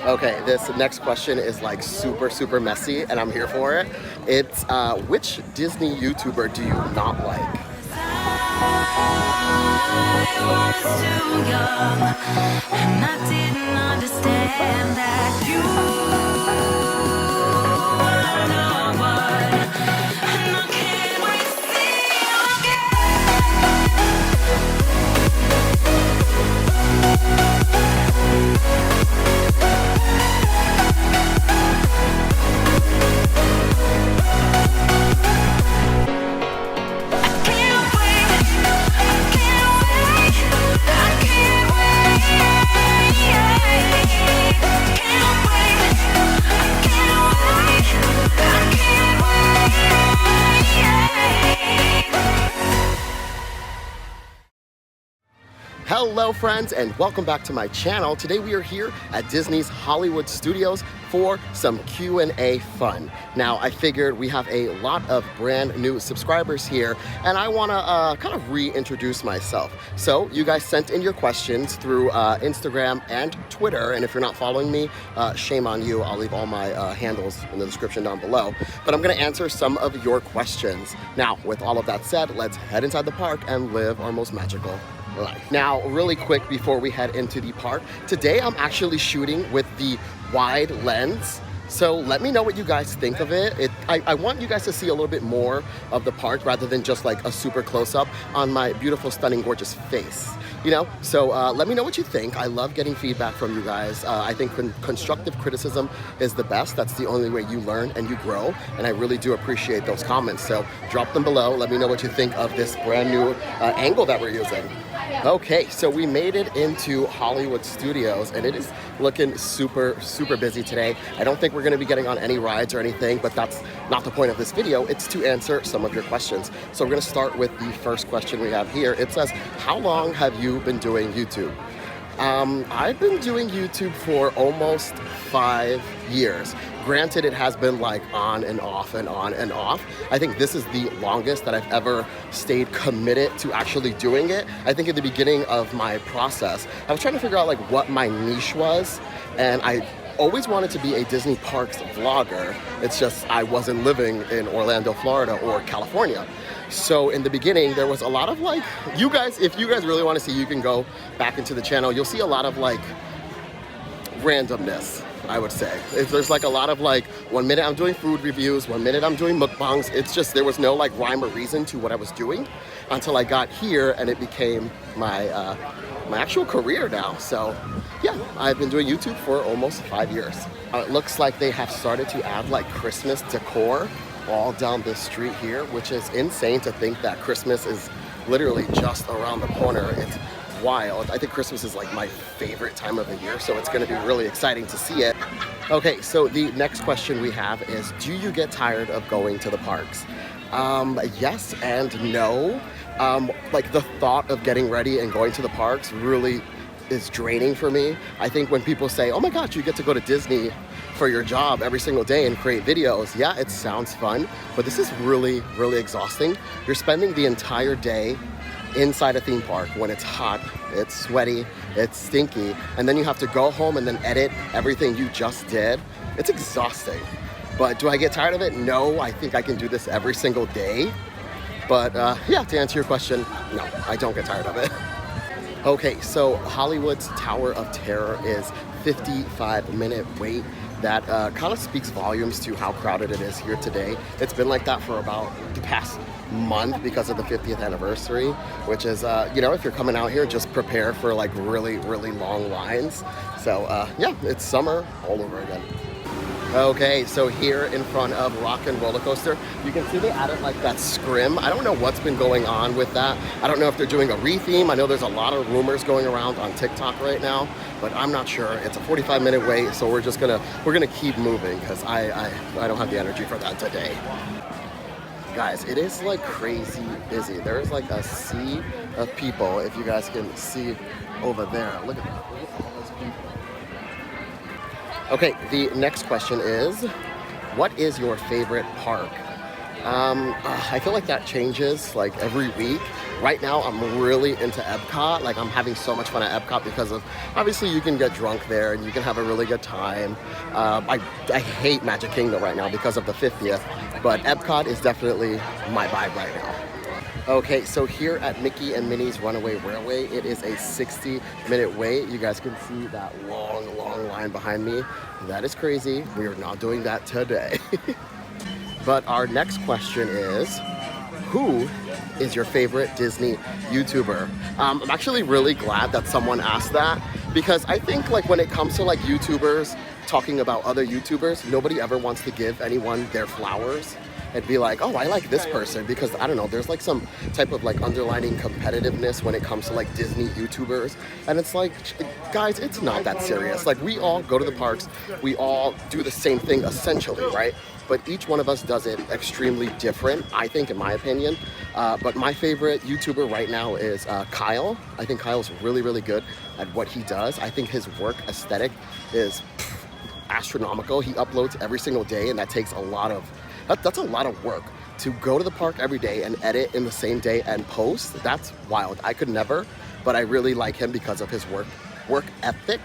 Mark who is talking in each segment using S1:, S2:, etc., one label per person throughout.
S1: Okay, this next question is like super messy and I'm here for it. It's which Disney YouTuber do you not like?
S2: I was too young and I didn't understand that you are the one, and I can't wait to see you
S1: Hello friends and welcome back to my channel. Today we are here at Disney's Hollywood Studios for some Q&A fun. Now I figured we have a lot of brand new subscribers here and I want to kind of reintroduce myself. So you guys sent in your questions through Instagram and Twitter, and if you're not following me, shame on you. I'll leave all my handles in the description down below. But I'm going to answer some of your questions. Now with all of that said, let's head inside the park and live our most magical life. Now, really quick before we head into the park, today I'm actually shooting with the wide lens. So let me know what you guys think of it. I want you guys to see a little bit more of the park rather than just like a super close-up on my beautiful, stunning, gorgeous face. You know, so let me know what you think. I love getting feedback from you guys. I think constructive criticism is the best. That's the only way you learn and you grow, and I really do appreciate those comments. So drop them below. Let me know what you think of this brand new angle that we're using. Okay, so we made it into Hollywood Studios and it is looking super busy today. I don't think we're going to be getting on any rides or anything, but that's not the point of this video. It's to answer some of your questions. So we're going to start with the first question we have here. It says, how long have you been doing YouTube? I've been doing YouTube for almost 5 years. Granted, it has been like on and off and on and off. I think this is the longest that I've ever stayed committed to actually doing it. I think at the beginning of my process, I was trying to figure out like what my niche was, and I always wanted to be a Disney Parks vlogger. It's just I wasn't living in Orlando, Florida or California. So in the beginning, there was a lot of like, you guys, if you guys really want to see, you can go back into the channel. You'll see a lot of like randomness, I would say. There's like a lot of like, 1 minute I'm doing food reviews, 1 minute I'm doing mukbangs. It's just, there was no like rhyme or reason to what I was doing until I got here and it became my, my actual career now. So yeah, I've been doing YouTube for almost 5 years. It looks like they have started to add like Christmas decor all down this street here, which is insane to think that Christmas is literally just around the corner. It's wild. I think Christmas is like my favorite time of the year, so it's going to be really exciting to see it. Okay, so the next question we have is, do you get tired of going to the parks? Yes and no. Like the thought of getting ready and going to the parks really is draining for me. I think when people say, oh my gosh, you get to go to Disney for your job every single day and create videos, yeah, it sounds fun, but this is really exhausting. You're spending the entire day inside a theme park when it's hot, it's sweaty, it's stinky, and then you have to go home and then edit everything you just did. It's exhausting. But do I get tired of it? No, I think I can do this every single day. But yeah, to answer your question, no, I don't get tired of it. Okay, so Hollywood's Tower of Terror is 55-minute wait. That kind of speaks volumes to how crowded it is here today. It's been like that for about the past month because of the 50th anniversary, which is, you know, if you're coming out here, just prepare for like really long lines. So yeah, it's summer all over again. Okay, so here in front of Rock and Roller Coaster, you can see they added like that scrim. I don't know what's been going on with that. I don't know if they're doing a retheme. I know there's a lot of rumors going around on TikTok right now, but I'm not sure. It's a 45-minute wait, so we're gonna keep moving because I don't have the energy for that today. Guys, it is like crazy busy. There is like a sea of people. If you guys can see over there, look at that. Look at all those people. Okay, the next question is, what is your favorite park? I feel like that changes like every week. Right now, I'm really into Epcot. Like, I'm having so much fun at Epcot because of, obviously, you can get drunk there and you can have a really good time. I hate Magic Kingdom right now because of the 50th, but Epcot is definitely my vibe right now. Okay, so here at Mickey and Minnie's Runaway Railway, it is a 60-minute wait. You guys can see that long, long line behind me. That is crazy. We are not doing that today. But our next question is, who is your favorite Disney YouTuber? I'm actually really glad that someone asked that, because I think like when it comes to like YouTubers talking about other YouTubers, nobody ever wants to give anyone their flowers and be like, oh, I like this person, because I don't know, there's like some type of like underlining competitiveness when it comes to like Disney YouTubers. And it's like, guys, it's not that serious. Like, we all go to the parks, we all do the same thing essentially, right? But each one of us does it extremely different, I think, in my opinion. But my favorite YouTuber right now is Kyle. I think Kyle's really, really good at what he does. I think his work aesthetic is astronomical. He uploads every single day, and that takes a lot of, that's a lot of work. To go to the park every day and edit in the same day and post, that's wild. I could never, but I really like him because of his work ethic.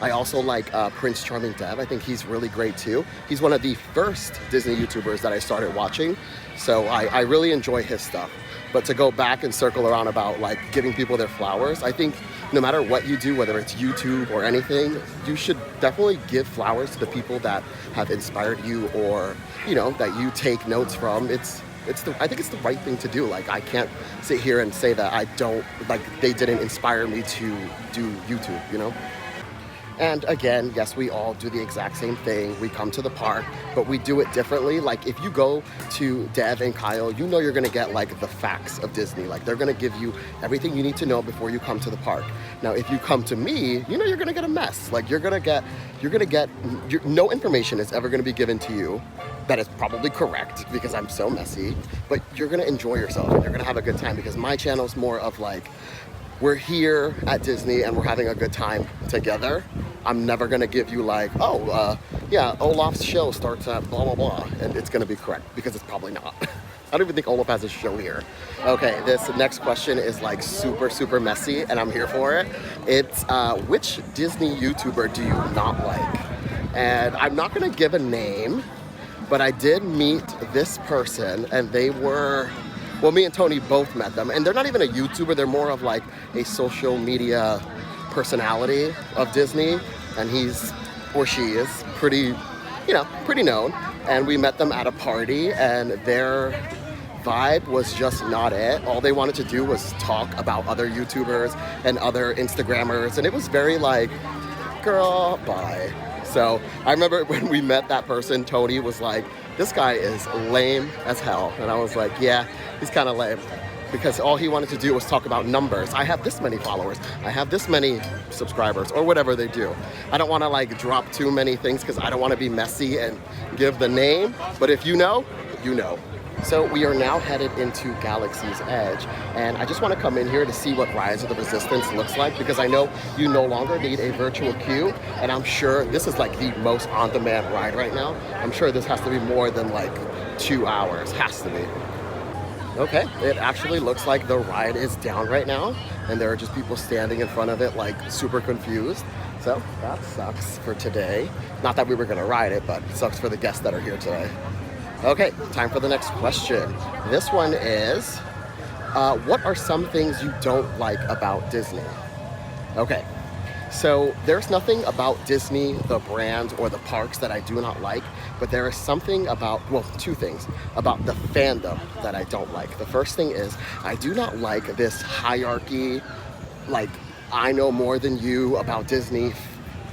S1: I also like Prince Charming Dev. I think he's really great too. He's one of the first Disney YouTubers that I started watching, so I really enjoy his stuff. But to go back and circle around about like giving people their flowers, I think no matter what you do, whether it's YouTube or anything, you should definitely give flowers to the people that have inspired you, or, you know, that you take notes from. I think it's the right thing to do. Like, I can't sit here and say that I don't, like, they didn't inspire me to do YouTube, you know? And again, yes, we all do the exact same thing. We come to the park, but we do it differently. Like, if you go to Dev and Kyle, you know you're gonna get like the facts of Disney. Like, they're gonna give you everything you need to know before you come to the park. Now, if you come to me, you know you're gonna get a mess. Like, no information is ever gonna be given to you that is probably correct, because I'm so messy, but you're gonna enjoy yourself and you're gonna have a good time, because my channel is more of like, we're here at Disney and we're having a good time together. I'm never gonna give you like, yeah, Olaf's show starts at blah, blah, blah, and it's gonna be correct, because it's probably not. I don't even think Olaf has a show here. Okay, this next question is like super, super messy, and I'm here for it. It's, which Disney YouTuber do you not like? And I'm not gonna give a name, but I did meet this person, and they were, well, me and Tony both met them, and they're not even a YouTuber, they're more of like a social media personality of Disney, and he's, or she is, pretty, you know, pretty known. And we met them at a party, and their vibe was just not it. All they wanted to do was talk about other YouTubers and other Instagrammers, and it was very like, girl, bye. So I remember when we met that person, Tony was like, this guy is lame as hell. And I was like, yeah, he's kind of lame, because all he wanted to do was talk about numbers. I have this many followers, I have this many subscribers, or whatever they do. I don't want to like drop too many things, because I don't want to be messy and give the name, but if you know, you know. So we are now headed into Galaxy's Edge, and I just want to come in here to see what Rise of the Resistance looks like, because I know you no longer need a virtual queue, and I'm sure this is like the most on-demand ride right now. I'm sure this has to be more than like 2 hours, has to be. Okay, it actually looks like the ride is down right now, and there are just people standing in front of it like super confused. So that sucks for today. Not that we were gonna ride it, but it sucks for the guests that are here today. Okay, time for the next question. This one is, what are some things you don't like about Disney? Okay, so there's nothing about Disney, the brand, or the parks that I do not like, but there is something about, well, two things about the fandom that I don't like. The first thing is, I do not like this hierarchy, like, I know more than you about Disney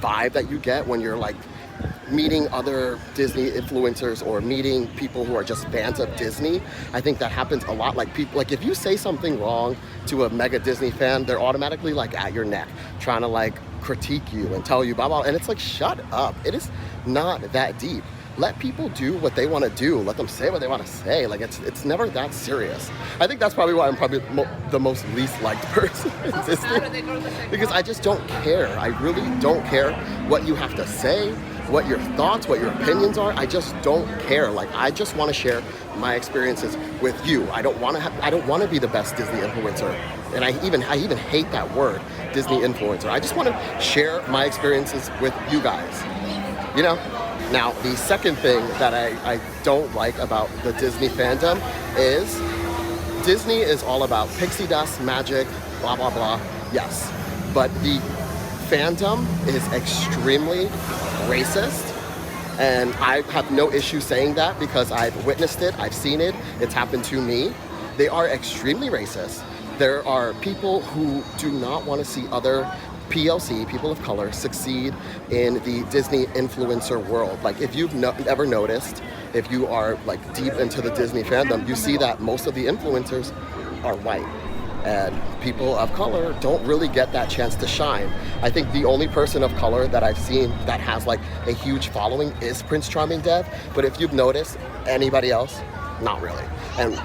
S1: vibe that you get when you're like meeting other Disney influencers or meeting people who are just fans of Disney. I think that happens a lot. Like, people, like, if you say something wrong to a mega Disney fan, they're automatically like at your neck, trying to like critique you and tell you blah blah, and it's like, shut up. It is not that deep. Let people do what they want to do. Let them say what they want to say. Like, it's never that serious. I think that's probably why I'm probably the most least liked person in Disney, because I just don't care. I really don't care what you have to say. what your thoughts, what your opinions are. I just don't care. Like, I just want to share my experiences with you. I don't want to be the best Disney influencer. And I even hate that word, Disney influencer. I just want to share my experiences with you guys. You know? Now, the second thing that I don't like about the Disney fandom is Disney is all about pixie dust, magic, blah, blah, blah. Yes. But the fandom is extremely racist. And I have no issue saying that because I've witnessed it, I've seen it, it's happened to me. They are extremely racist. There are people who do not want to see other POC, people of color, succeed in the Disney influencer world. Like, if you've ever noticed, if you are like deep into the Disney fandom, you see that most of the influencers are white. And people of color don't really get that chance to shine. I think the only person of color that I've seen that has like a huge following is Prince Charming Dev. But if you've noticed anybody else, not really. And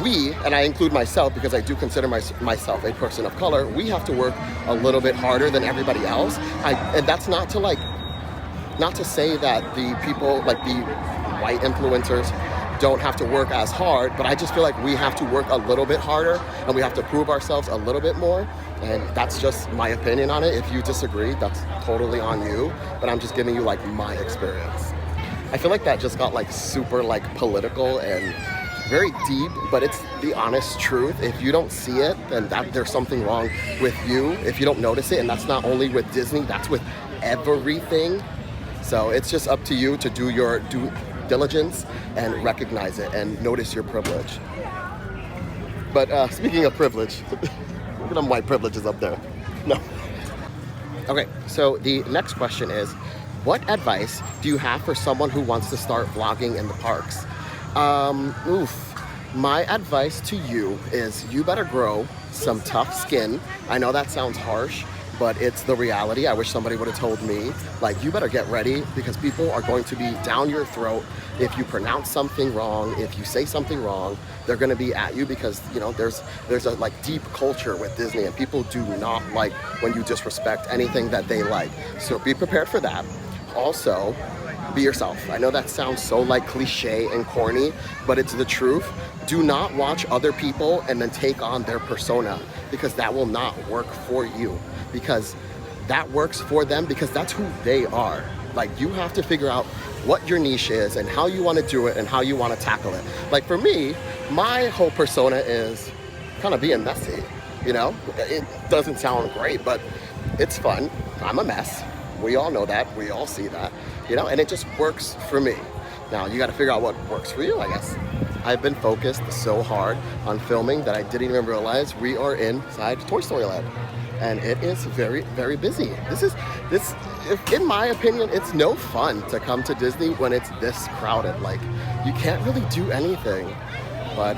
S1: we, and I include myself because I do consider myself a person of color, we have to work a little bit harder than everybody else. And that's not to say that the people, like the white influencers, don't have to work as hard, but I just feel like we have to work a little bit harder and we have to prove ourselves a little bit more. And that's just my opinion on it. If you disagree, that's totally on you, but I'm just giving you like my experience. I feel like that just got like super like political and very deep, but it's the honest truth. If you don't see it, then there's something wrong with you. If you don't notice it, and that's not only with Disney, that's with everything. So it's just up to you to do your due diligence and recognize it and notice your privilege. But speaking of privilege, look at them white privileges up there. No. Okay, so the next question is, what advice do you have for someone who wants to start vlogging in the parks? My advice to you is you better grow some tough skin. I know that sounds harsh, but it's the reality. I wish somebody would have told me, like, you better get ready because people are going to be down your throat if you pronounce something wrong, if you say something wrong. They're going to be at you because, you know, there's a like deep culture with Disney and people do not like when you disrespect anything that they like. So be prepared for that. Also, be yourself. I know that sounds so like cliche and corny, but it's the truth. Do not watch other people and then take on their persona because that will not work for you. Because that works for them because that's who they are. Like, you have to figure out what your niche is and how you want to do it and how you want to tackle it. Like, for me, my whole persona is kind of being messy, you know? It doesn't sound great, but it's fun. I'm a mess. We all know that. We all see that, you know? And it just works for me. Now, you got to figure out what works for you, I guess. I've been focused so hard on filming that I didn't even realize we are inside Toy Story Land. And it is very, very busy. In my opinion, it's no fun to come to Disney when it's this crowded. Like, you can't really do anything. But,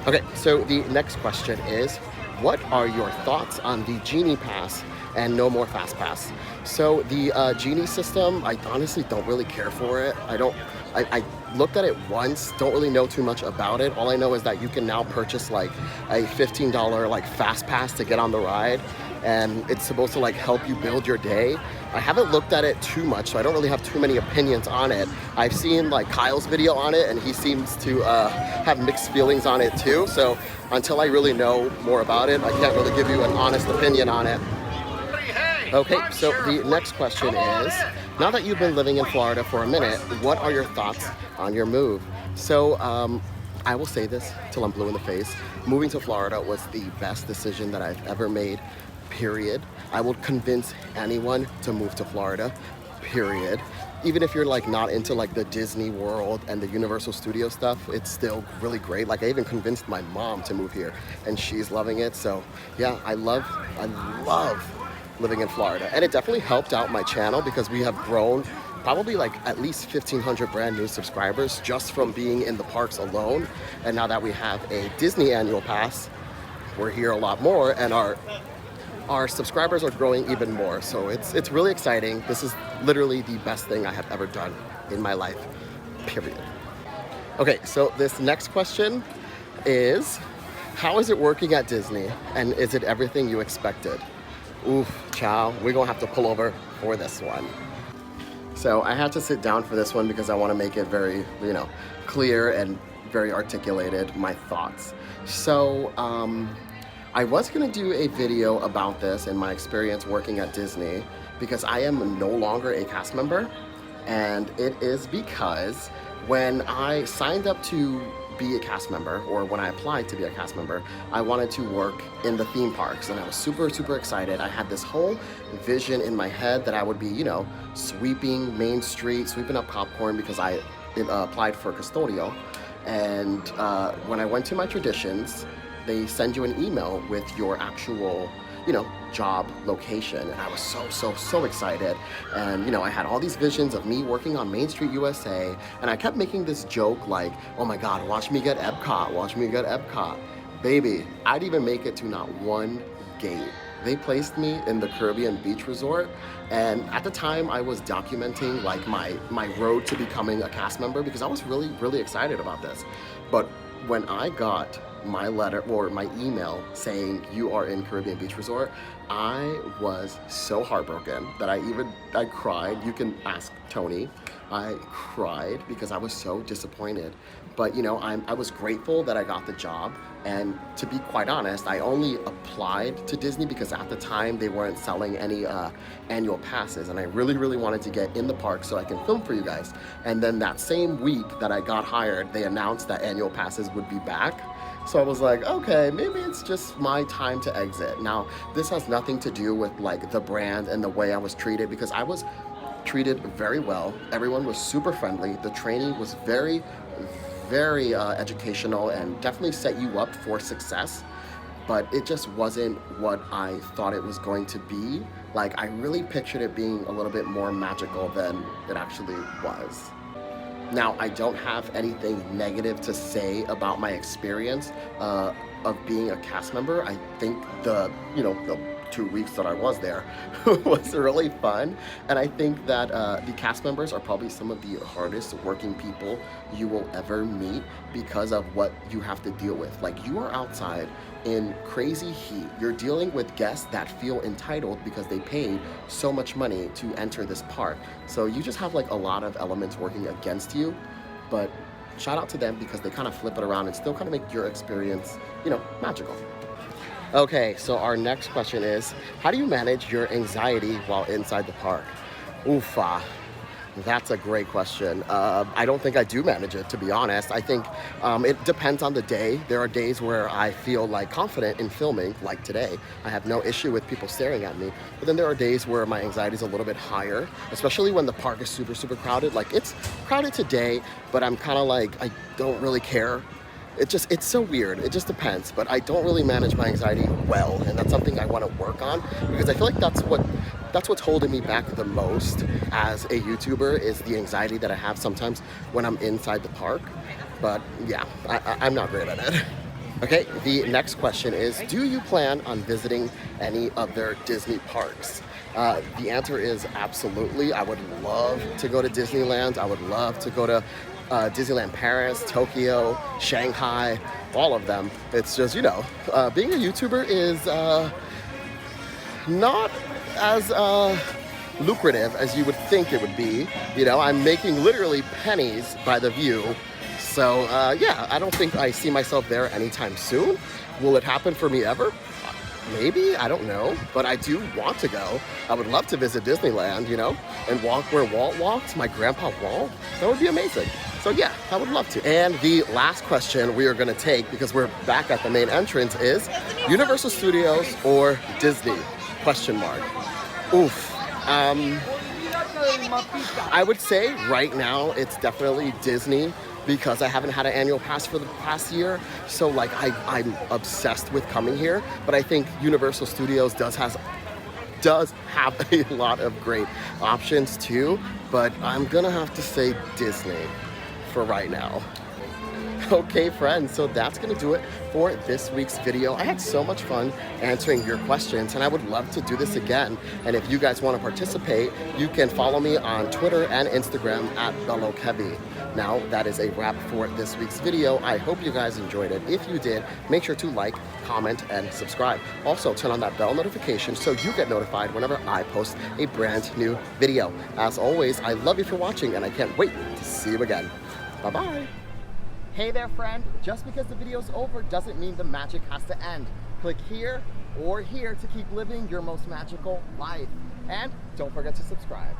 S1: okay, so the next question is, what are your thoughts on the Genie Pass and no more Fast Pass? So the Genie system, I honestly don't really care for it. I looked at it once, don't really know too much about it. All I know is that you can now purchase like a $15 like Fast Pass to get on the ride, and it's supposed to like help you build your day. I haven't looked at it too much, so I don't really have too many opinions on it. I've seen like Kyle's video on it, and he seems to have mixed feelings on it too. So until I really know more about it, I can't really give you an honest opinion on it. Okay, so the next question is, now that you've been living in Florida for a minute, what are your thoughts on your move? So I will say this till I'm blue in the face. Moving to Florida was the best decision that I've ever made, period. I would convince anyone to move to Florida, period. Even if you're like not into like the Disney World and the Universal Studio stuff, it's still really great. Like, I even convinced my mom to move here and she's loving it. So yeah, I love living in Florida. And it definitely helped out my channel because we have grown probably like at least 1,500 brand new subscribers just from being in the parks alone. And now that we have a Disney annual pass, we're here a lot more, and our subscribers are growing even more. So it's really exciting. This is literally the best thing I have ever done in my life, period. Okay, so this next question is, how is it working at Disney? And is it everything you expected? Oof, chow, we're gonna have to pull over for this one. So I had to sit down for this one because I want to make it very, you know, clear and very articulated, my thoughts. So I was gonna do a video about this and my experience working at Disney because I am no longer a cast member, and it is because when I signed up to be a cast member, or when I applied to be a cast member, I wanted to work in the theme parks, and I was super, super excited. I had this whole vision in my head that I would be, you know, sweeping Main Street, sweeping up popcorn, because I applied for custodial. And when I went to my traditions, they send you an email with your actual, you know, job location, and I was so excited. And you know, I had all these visions of me working on Main Street USA, and I kept making this joke like, oh my god, watch me get Epcot, watch me get Epcot. Baby, I'd even make it to not one gate. They placed me in the Caribbean Beach Resort, and at the time I was documenting like my road to becoming a cast member because I was really excited about this. But when I got my letter or my email saying you are in Caribbean Beach Resort, I was so heartbroken that I cried. You can ask Tony. I cried because I was so disappointed. But you know, I was grateful that I got the job, and to be quite honest, I only applied to Disney because at the time they weren't selling any annual passes, and I really wanted to get in the park so I can film for you guys. And then that same week that I got hired, they announced that annual passes would be back. So I was like, okay, maybe it's just my time to exit. Now, this has nothing to do with like the brand and the way I was treated, because I was treated very well. Everyone was super friendly. The training was very educational and definitely set you up for success. But it just wasn't what I thought it was going to be. Like, I really pictured it being a little bit more magical than it actually was. Now, I don't have anything negative to say about my experience of being a cast member. I think the 2 weeks that I was there was really fun. And I think that the cast members are probably some of the hardest working people you will ever meet because of what you have to deal with. Like, you are outside in crazy heat. You're dealing with guests that feel entitled because they paid so much money to enter this park. So you just have like a lot of elements working against you, but shout out to them because they kind of flip it around and still kind of make your experience, you know, magical. Okay, so our next question is, how do you manage your anxiety while inside the park? Oofa, that's a great question. I don't think I do manage it, to be honest. I think it depends on the day. There are days where I feel like confident in filming, like today. I have no issue with people staring at me. But then there are days where my anxiety is a little bit higher, especially when the park is super crowded. Like, it's crowded today, but I'm kind of like, I don't really care. It's so weird. It just depends. But I don't really manage my anxiety well, and that's something I want to work on, because I feel like that's what's holding me back the most as a YouTuber, is the anxiety that I have sometimes when I'm inside the park. But yeah, I'm not great at it. Okay, the next question is, do you plan on visiting any other Disney parks? The answer is absolutely. I would love to go to Disneyland. I would love to go to Disneyland Paris, Tokyo, Shanghai, all of them. It's just, you know, being a YouTuber is not as lucrative as you would think it would be. You know, I'm making literally pennies by the view. So yeah, I don't think I see myself there anytime soon. Will it happen for me ever? Maybe, I don't know, but I do want to go. I would love to visit Disneyland, you know, and walk where Walt walked, my grandpa Walt. That would be amazing. So yeah, I would love to. And the last question we are gonna take, because we're back at the main entrance, is Universal Studios or Disney? Question mark. Oof. I would say right now it's definitely Disney, because I haven't had an annual pass for the past year. So like I'm obsessed with coming here, but I think Universal Studios does have a lot of great options too, but I'm gonna have to say Disney for right now. Okay, friends, so that's gonna do it for this week's video. I had so much fun answering your questions, and I would love to do this again. And if you guys want to participate, you can follow me on Twitter and Instagram at BELLO KEVY. Now, that is a wrap for this week's video. I hope you guys enjoyed it. If you did, make sure to like, comment, and subscribe. Also, turn on that bell notification so you get notified whenever I post a brand new video. As always, I love you for watching, and I can't wait to see you again. Bye-bye. Hey there, friend. Just because the video's over doesn't mean the magic has to end. Click here or here to keep living your most magical life. And don't forget to subscribe.